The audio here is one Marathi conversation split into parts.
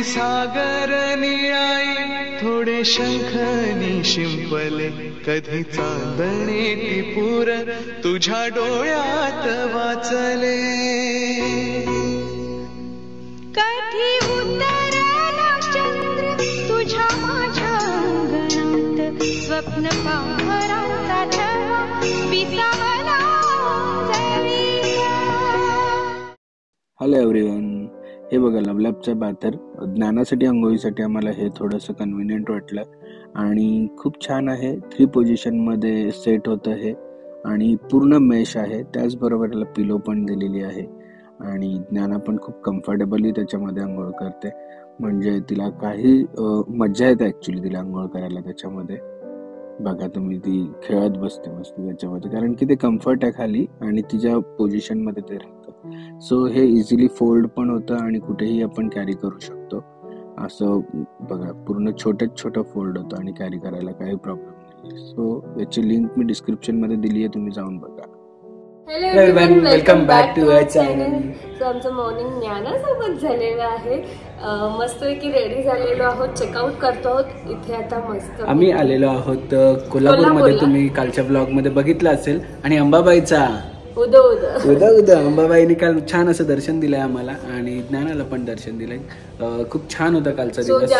सागर निळाई थोडे शंखनी शिंपले, कधी चांदणे टिपूर तुझ्या डोळ्यात वाचले. कधी उतरला चंद्र तुझ्या माझ्या अंगणात, स्वप्न पांघराचा छळा विसावला जळीला. हॅलो एव्हरीवन, हे बघा लवलॅबचं बाथर. ज्ञानासाठी आंघोळीसाठी आम्हाला हे थोडंसं कन्व्हिनियंट वाटलं आणि खूप छान आहे. 3 पोझिशनमध्ये सेट होतं हे आणि पूर्ण मेश आहे. त्याचबरोबर याला पिलो पण दिलेली आहे आणि ज्ञाना पण खूप कम्फर्टेबली त्याच्यामध्ये आंघोळ करते. म्हणजे तिला काही मज्जा येते ॲक्च्युली तिला आंघोळ करायला त्याच्यामध्ये. बघा तुम्ही, ती खेळत बसते मस्त त्याच्यामध्ये, कारण की ते कम्फर्ट आहे खाली आणि तिच्या पोझिशनमध्ये ते राहतं. सो हे इझिली फोल्ड पण होतं आणि कुठेही आपण कॅरी करू शकतो. असं बघा, पूर्ण छोटं फोल्ड होतं आणि कॅरी करायला काही प्रॉब्लेम नाही. सो याची लिंक मी डिस्क्रिप्शनमध्ये दिली आहे, तुम्ही जाऊन बघा. Hello everyone, welcome back to our channel. So आमचं मॉर्निंग ज्ञानासोबत झालेलं आहे. मस्तपैकी रेडी झालेलो आहोत, चेकआउट करतो आहोत. इथे आता मस्त आम्ही आलेलो आहोत कोल्हापूरमध्ये. तुम्ही कालच्या ब्लॉग मध्ये बघितलं असेल. आणि अंबाबाईचा उदा अंबाबाईने काल छान असं दर्शन दिलंय आम्हाला आणि ज्ञानाला पण दर्शन दिलंय. खूप छान होता कालचा दिवस.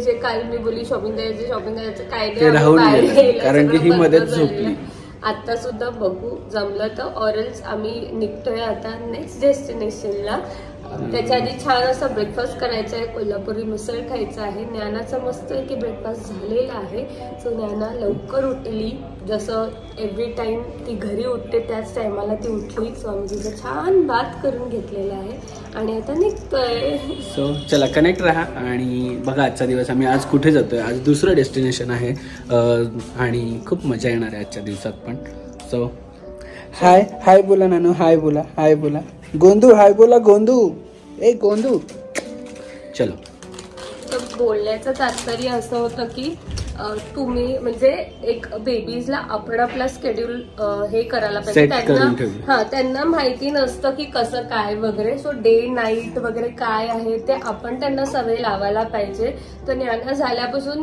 जे काल मी बोली शॉपिंग करायचं काय ते राहून गेलं, कारण की ही मध्येच झोपली. आता सुद्धा बघू जमलं तर, ऑरल्स आम्ही निघतोय आता नेक्स्ट डेस्टिनेशनला. त्याच्या आधी छान असा ब्रेकफास्ट करायचा आहे, कोल्हापुरी मिसळ खायचं आहे. ज्ञानाचा मस्त की ब्रेकफास्ट झालेला आहे. सो ज्ञाना लवकर उठली, जसं एव्हरी टाइम ती घरी उठते त्याच टायमाला ती उठली. सो आम्ही तिचं छान बात करून घेतलेला आहे आणि आता निघतोय. सो चला कनेक्ट राहा आणि बघा आजचा दिवस आम्ही आज कुठे जातोय. आज दुसरं डेस्टिनेशन आहे आणि खूप मजा येणार आहे आजच्या दिवसात पण. सो हाय बोला नानू, हाय बोला गोंदू, हाय बोला गोंदू, ए गोंदू. चलो. तर बोलण्याचं तात्पर्य असं होतं की तुम्ही म्हणजे एक बेबीजला आपण आपला शेड्यूल हे करायला पाहिजे. त्यांना माहिती नसतं की कसं काय वगैरे. सो डे नाईट वगैरे काय आहे ते आपण त्यांना सवय लावायला पाहिजे. तर ज्ञाना झाल्यापासून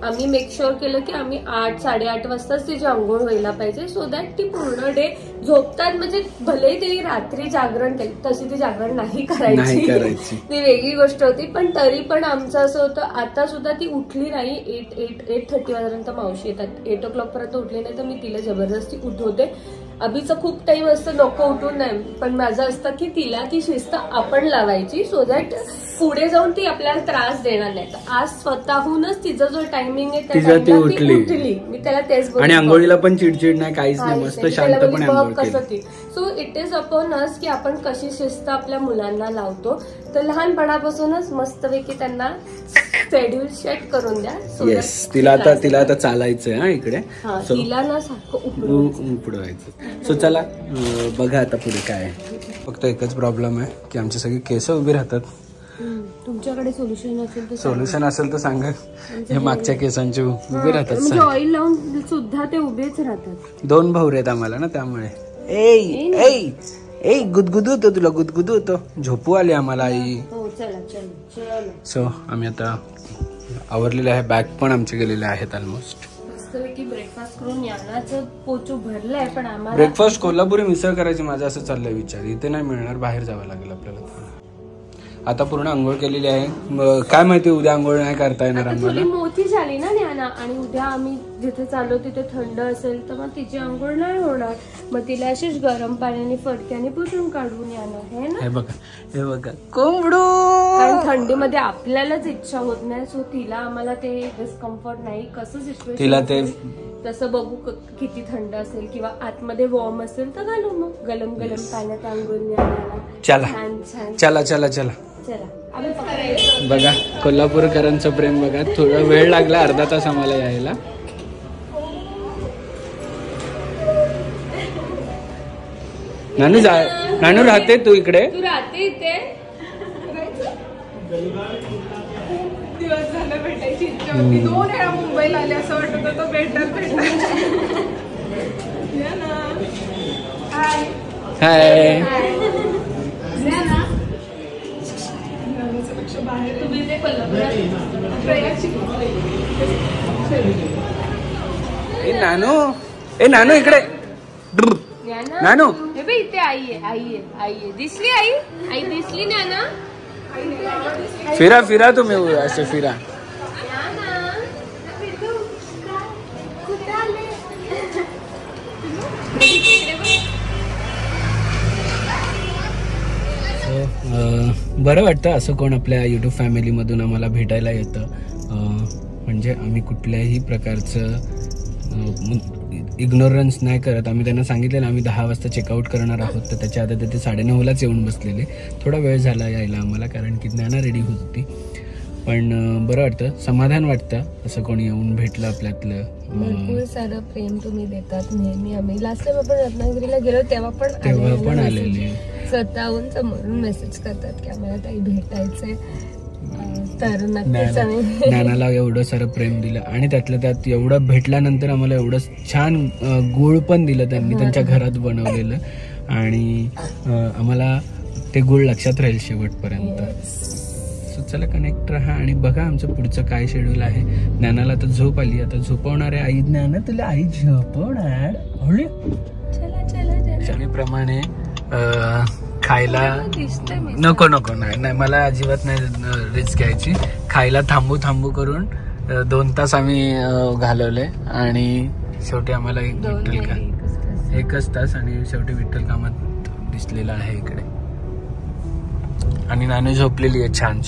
आम्ही मेक शुअर केलं की आम्ही 8-8:30 वाजताच तिची आंघोळ व्हायला पाहिजे. सो दॅट ती पूर्ण डे झोपतात. म्हणजे भले ती रात्री जागरण केली, तशी ती जागरण नाही करायची ती वेगळी गोष्ट होती. पण तरी पण आमचं असं होतं, आता सुद्धा ती उठली नाही. 8:30 वाजेपर्यंत मावशी येतात. 8 o'clock पर्यंत उठली नाही तर मी तिला जबरदस्ती उठवते. अभिचं खूप टाइम असतं नको उठून नाही, पण माझं असतं की तिला ती शिस्त आपण लावायची. सो दॅट पुढे जाऊन ती आपल्याला त्रास देणार नाही. तर आज स्वतःहूनच तिचा जो टायमिंग आहे ती उठली. मी त्याला तेच बोलते. आणि आंघोळीला पण चिडचिड नाही, काहीच नाही, मस्त शांतपणे आंघोळ केली. So it is upon us की आपण कशी शिस्त आपल्या मुलांना लावतो. तर लहानपणापासूनच मस्तपैकी त्यांना शेड्यूल सेट करून द्या. येस, तिला आता चालायचंय. हा इकडे तिला ना सारखं उपडवायचं. सो चला बघा आता पुढे काय आहे. फक्त एकच प्रॉब्लेम आहे की आमचे सगळे केस उभे राहतात. तुमच्याकडे सोल्युशन असेल तर सांगा. हे मागच्या केसांचे उभे राहतात. म्हणजे ऑइल लावून सुद्धा ते उभेच राहतात. 2 भाऊ आहेत आम्हाला ना, त्यामुळे. ए गुदगुदू होतो, तुला गुदगुदू होतो. झोपू आली आम्हाला आई. सो आम्ही आता आवरलेले आहे. बॅग पण आमचे गेलेले आहेत ऑलमोस्ट. ब्रेकफास्ट करून यानाचं पोचू भरलंय. पण आम्हाला ब्रेकफास्ट कोल्हापुरी मिसळ करायची माझा असं चाललंय विचार. इथे नाही मिळणार, बाहेर जावं लागेल आपल्याला. आता पूर्ण आंघोळ केलेली आहे. काय माहिती उद्या आंघोळ नाही करता येणार आम्हाला. मोठी झाली ना ज्ञाना, आणि उद्या आम्ही जिथे चाललो तिथे थंड असेल तर मग तिची आंघोळ नाही होणार. मग तिला अशीच गरम पाण्याने फडक्याने पुसून काढून यानं. हे ना, हे बघा कोंबडू. कारण थंडीमध्ये आपल्यालाच इच्छा होत नाही. सो तिला आम्हाला ते डिस्कम्फर्ट नाही. कसं सिच्युएशन तिला ते तसं बघू किती थंड असेल किंवा आतमध्ये वॉर्म असेल तर घालू मग गरम पाण्यात आंघोळ. चला बघा कोल्हापूरकरांचं प्रेम बघा. थोडा वेळ लागला, अर्धा तास आम्हाला यायला. नानू राहते तू इकडे? तू राहते इथे? दिवस झालं भेटायची इच्छा होती. 2 वेळा मुंबईला आले असं वाटत होतं भेटल. हाय. बाहेर तुम्ही ते कोल्हापुरात प्रयागची नानू इकडे नानू हे बघ इथे आई आहे दिसली आई दिसली ना फिरा तुम्ही असे फिरा. बरं वाटतं असं कोण आपल्या यूट्यूब फॅमिलीमधून आम्हाला भेटायला येतं. म्हणजे आम्ही कुठल्याही प्रकारचं इग्नोरन्स नाही करत. आम्ही त्यांना सांगितलेलं आम्ही 10 वाजता चेकआउट करणार आहोत, तर त्याच्या आधी ते 9:30लाच येऊन बसलेले. थोडा वेळ झाला यायला आम्हाला, कारण की ज्ञाना रेडी होती. पण बरं वाटतं, समाधान वाटतं असं कोणी येऊन भेटलं आपल्यातलं. भरपूर सारं प्रेम तुम्ही देतात नेहमी. आम्ही लास्ट टाइम आपण रत्नागिरीला गेलो तेव्हा पण आलेले स्वतःहून समोरून मेसेज करतात की आम्हाला ताई भेटायचंय. तर नक्कीच आम्ही ज्ञानाला एवढं सारं प्रेम दिलं आणि त्यातलं त्यात एवढं भेटल्यानंतर आम्हाला एवढं छान गुळ पण दिलं त्यांनी त्यांच्या घरात बनवलेलं. आणि आम्हाला ते गुळ लक्षात राहील शेवटपर्यंत. सो चला कनेक्ट राहा आणि बघा आमचं पुढचं काय शेड्यूल आहे. ज्ञानाला आता झोप आली, आता झोपवणार आहे आई. ज्ञाना तुला आई झोपवणार. प्रमाणे खायला नको नाही मला अजिबात नाही रिस्क घ्यायची. खायला थांबू करून 2 तास आम्ही घालवले आणि शेवटी आम्हाला एकच तास आणि शेवटी विठ्ठल कामात दिसलेला आहे इकडे. आणि नानू झोपलेली आहे छान.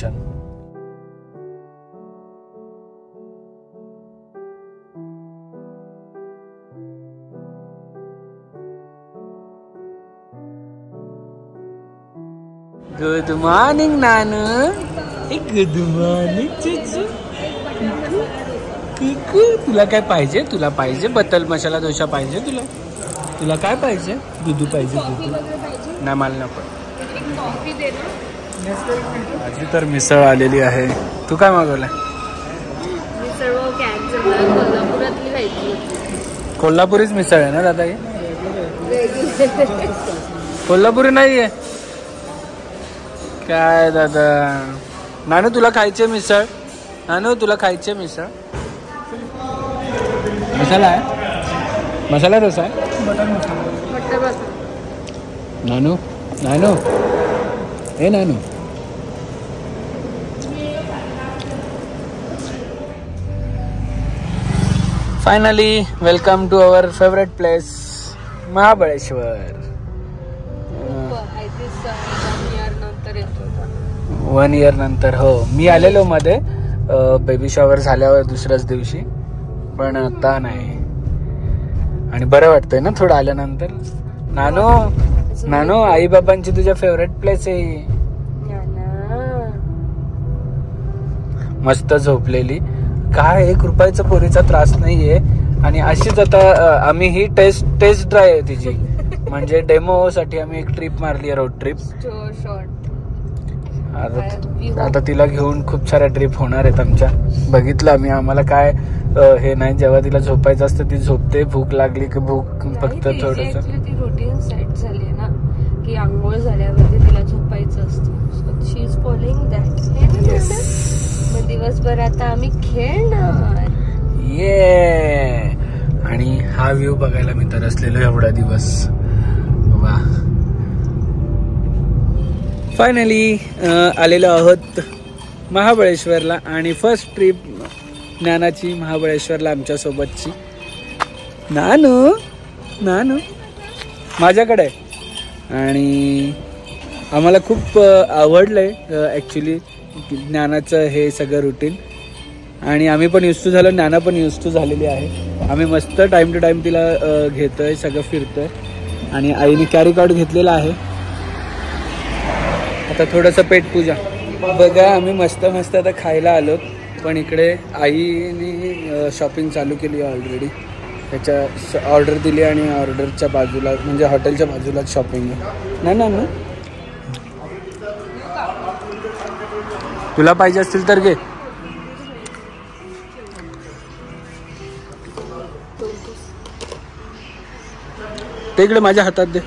Good morning Nanu. Good morning Chichu. तुला काय पाहिजे? तुला पाहिजे बत्तल मसाला डोसा पाहिजे? तुला काय पाहिजे? दूध पाहिजे? नाही मला नको. माझी तर मिसळ आलेली आहे. तू काय मागवलं? कोल्हापुरीच मिसळ आहे ना दादा? हे कोल्हापुरी नाहीये काय दादा? नानू तुला खायचे मिसळ? नानू तुला खायचे मिसळ? मसाला आहे? मसाला डोसा आहे? नानू हे Nanu finally welcome to our favourite place Mahabaleshwar. 1 year नंतर. हो मी आलेलो मध्ये बेबी शॉवर झाल्यावर दुसऱ्याच दिवशी, पण आता नाही. आणि बरं वाटतंय ना थोडं आल्यानंतर. नानू आई बाबांची तुझ्या फेवरेट प्लेस आहे. मस्त झोपलेली, काय 1 रुपयाचा पोरीचा त्रास नाहीये. आणि अशीच आता आम्ही ही टेस्ट ड्राय आहे तिची. म्हणजे डेमो साठी आम्ही एक ट्रिप मारली, रोड ट्रिप. आता तिला घेऊन खूप साऱ्या ट्रिप होणार आहेत आमच्या. बघितलं आम्ही, आम्हाला काय हे नाही. जेव्हा तिला झोपायचं असतं ती झोपते, भूक लागली की भूक फक्त थोडस. ती रुटीन सेट झाली ना की आंघोळ झाल्यावरती तिला झोपायचं असतं. शी इज फॉलोइंग दॅट. मग दिवसभर आता आम्ही खेळणार. आणि हा व्ह्यू बघायला मी तरसलेलो एवढा दिवस. वा फायनली आलेलो आहोत महाबळेश्वरला. आणि फर्स्ट ट्रिप ज्ञानाची महाबळेश्वरला आमच्या सोबतची. नानू माझ्याकडे. आणि आम्हाला खूप आवडलंय ॲक्च्युली ज्ञानाचं हे सगळं रुटीन. आणि आम्ही पण युज टू झालो, ज्ञाना पण युज टू झालेली आहे. आम्ही मस्त टाइम टू टाइम तिला घेतोय, सगळं फिरतोय. आणि आईने कॅरी कार्ड घेतलेला आहे. आता थोडंसं पेट पूजा. बघा आम्ही मस्त आता खायला आलो, पण इकडे आईने शॉपिंग चालू केली ऑलरेडी. त्याच्या ऑर्डर दिली आणि ऑर्डरच्या बाजूला म्हणजे हॉटेलच्या बाजूलाच शॉपिंग आहे. ना तुला पाहिजे असतील तर घे. ते इकडे माझ्या हातात दे.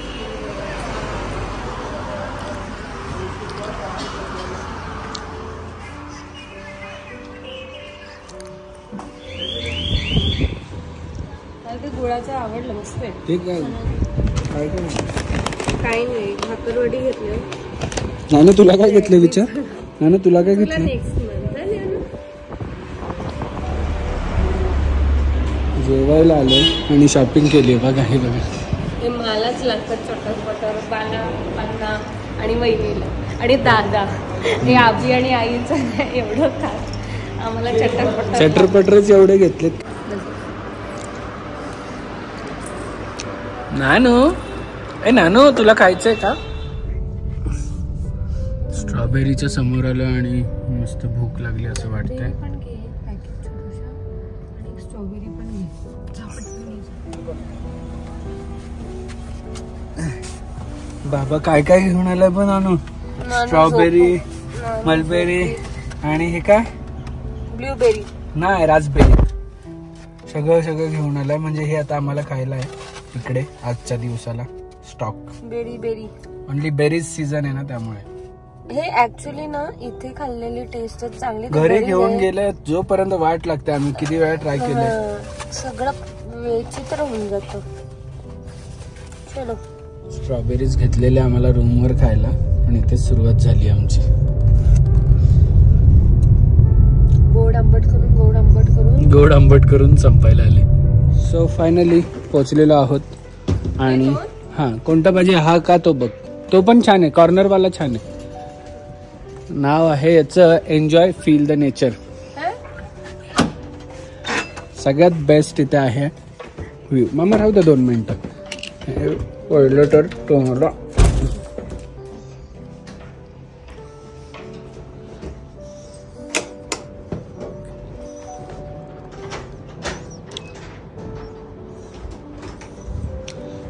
गुळाचं आवडलं, मस्त आहे. ते काय काय काय काही नाही, भाकरवडी घेतली. नानू तुला काय घेतलं विचार? नानू तुला काय घेतलं? नेक्स्ट मंथ जेवायला आले आणि शॉपिंग केली. बघा हे बघा, हे मलाच लागतात चटरपटर, पाना आणि वहिनीला आणि दादा. हे आजी आणि आईचं एवढं खास, आम्हाला चटरपटरच एवढे घेतलेत. नानू नानू तुला खायचंय का? स्ट्रॉबेरीच्या समोर आलं आणि मस्त भूक लागली असं वाटतंय. बाबा काय काय घेऊन आलाय पण नानू? स्ट्रॉबेरी, मलबेरी आणि हे काय ब्लूबेरी नाही रास्पबेरी, सगळं घेऊन आलाय. म्हणजे हे आता आम्हाला खायला आहे इकडे आजच्या दिवसाला स्टॉक. बेरी ओनली बेरीज सीझन आहे ना, त्यामुळे हे ऍक्च्युली ना इथे खाल्लेली टेस्ट चांगली. घरी घेऊन गेले जोपर्यंत वाट लागते, आम्ही किती वेळा ट्राय केलं, सगळं विचित्र होऊन जातं. चलो स्ट्रॉबेरीज घेतलेले आम्हाला रूमवर खायला आणि इथे सुरुवात झाली आमची. गोड आंबट करून संपायला आले. सो फायनली पोहोचलेलो आहोत. आणि हा कोणता पाहिजे? हा का तो बघ, तो पण छान आहे, कॉर्नर वाला छान आहे. नाव आहे याचं एन्जॉय फील द नेचर. सगळ्यात बेस्ट इथे आहे व्ह्यू. मामा राहू द्या 2 मिनिटं. पडलं तर तुम्हाला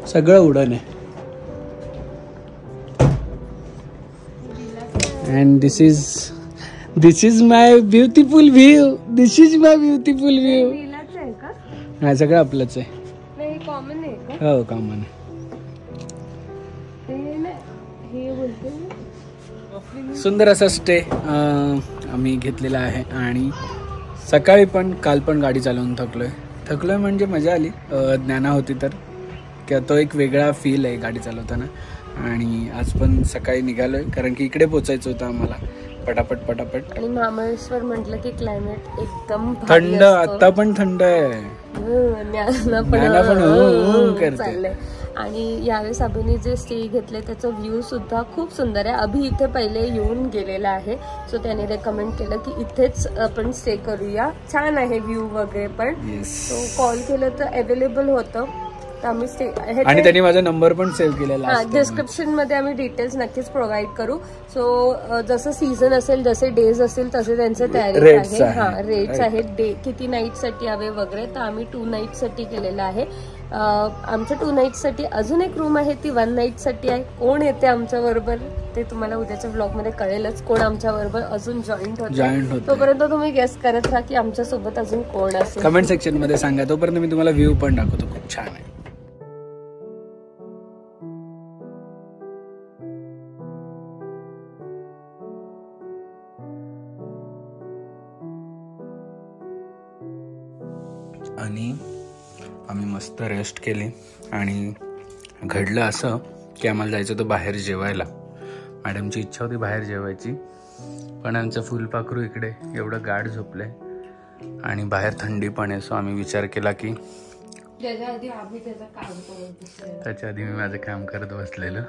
सगळं उडण आहे. And this is my beautiful view. हा सगळं आपलंच आहे. कॉमन आहे का? हो कॉमन आहे. सुंदर असा स्टे आम्ही घेतलेला आहे. आणि सकाळी पण काल पण गाडी चालवून थकलोय म्हणजे मजा आली. ज्ञाना होती तर किंवा तो एक वेगळा फील आहे गाडी चालवताना. आणि आज पण सकाळी निघालोय कारण की इकडे पोचायचं होतं आम्हाला पटापट. आणि महाबळेश्वर म्हटलं की क्लायमेट एकदम थंड, आता पण थंड आहे. चाललंय. आणि यावेळेस अभिनी जे स्टे घेतले त्याचा व्ह्यू सुद्धा खूप सुंदर आहे. अभि इथे पहिले येऊन गेलेला आहे, सो त्याने रेकमेंड केलं की इथेच आपण स्टे करूया, छान आहे व्ह्यू वगैरे. पण सो कॉल केलं तर अवेलेबल होतं, तर आम्ही स्टे. आणि त्यांनी माझा नंबर पण सेव्ह केलेला. डिस्क्रिप्शन मध्ये आम्ही डिटेल्स नक्कीच प्रोव्हाइड करू. सो जसं सीझन असेल, जसे डेज असतील तसे त्यांचे तयारी आहे. हा रेट्स आहेत, डे किती नाईट साठी हवे वगैरे. तर आम्ही 2 नाईट साठी केलेलं आहे. आमच्या 2 नाईट साठी अजून एक रूम आहे, ती 1 नाईट साठी आहे. कोण येते आमच्या बरोबर ते तुम्हाला उद्याच्या ब्लॉग मध्ये कळेलच, कोण आमच्या बरोबर अजून जॉईंट होतं. तोपर्यंत तुम्ही गेस करत राहा की आमच्या सोबत अजून कोण असेल. कमेंट सेक्शन मध्ये सांगा. तोपर्यंत मी तुम्हाला व्ह्यू पण दाखवतो, खूप छान आहे. आणि आम्ही मस्त रेस्ट केली. आणि घडलं असं की आम्हाला जायचं होतं बाहेर जेवायला. मॅडमची इच्छा होती बाहेर जेवायची, पण आमचं फुलपाखरू इकडे एवढं गाढ झोपलंय आणि बाहेर थंडी पण आहे. सो आम्ही विचार केला की त्याच्या आधी मी माझं काम करत बसलेलं,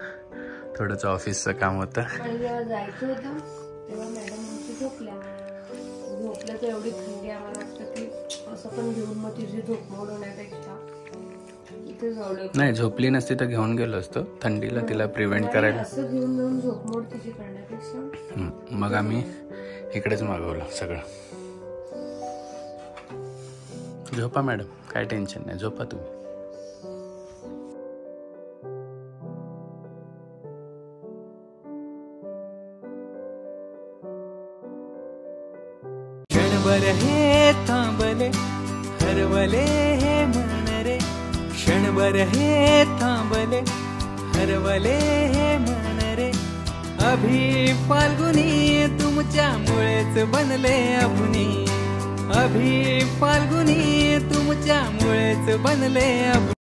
थोडंसं ऑफिसचं काम होतं. जायचं होतं तेव्हा मॅडम झोपल्या तर एवढी थंडी आम्हाला वाटतं की असं पण घेऊन मग तिची झोप मोड होण्यापेक्षा इथे जाऊ. नाही, झोपली नसती तर घेऊन गेलो असतो थंडीला तिला प्रिव्हेंट करायला. असं घेऊन जाऊन झोप मोड तिची करण्यापेक्षा मग आम्ही इकडेच मागवलं सगळं. झोपा मॅडम, काय टेन्शन नाही, झोपा तुम्ही. क्षणभर हे थांबले हरवले हे मन रे, क्षणभर हे थांबले हरवले हे मन रे. अभि फाल्गुनी तुमच्यामुळेच बनले अभुनी, अभि फाल्गुनी तुमच्यामुळेच बनले अब